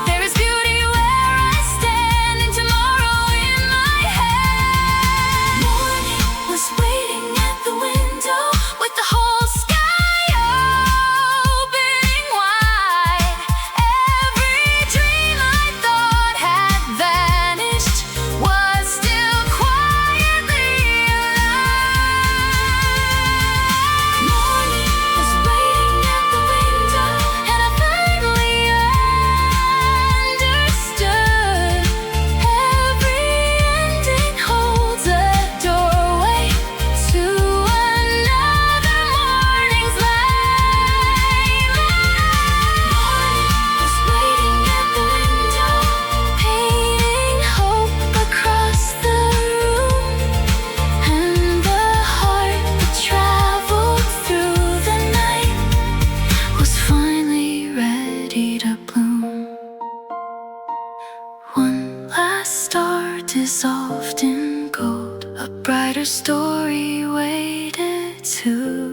There is beauty where I stand and tomorrow in my hand. Morning was waiting at the window with the whole sky opening wide. Every dream I thought had vanished was still dissolved in gold. A brighter story waited to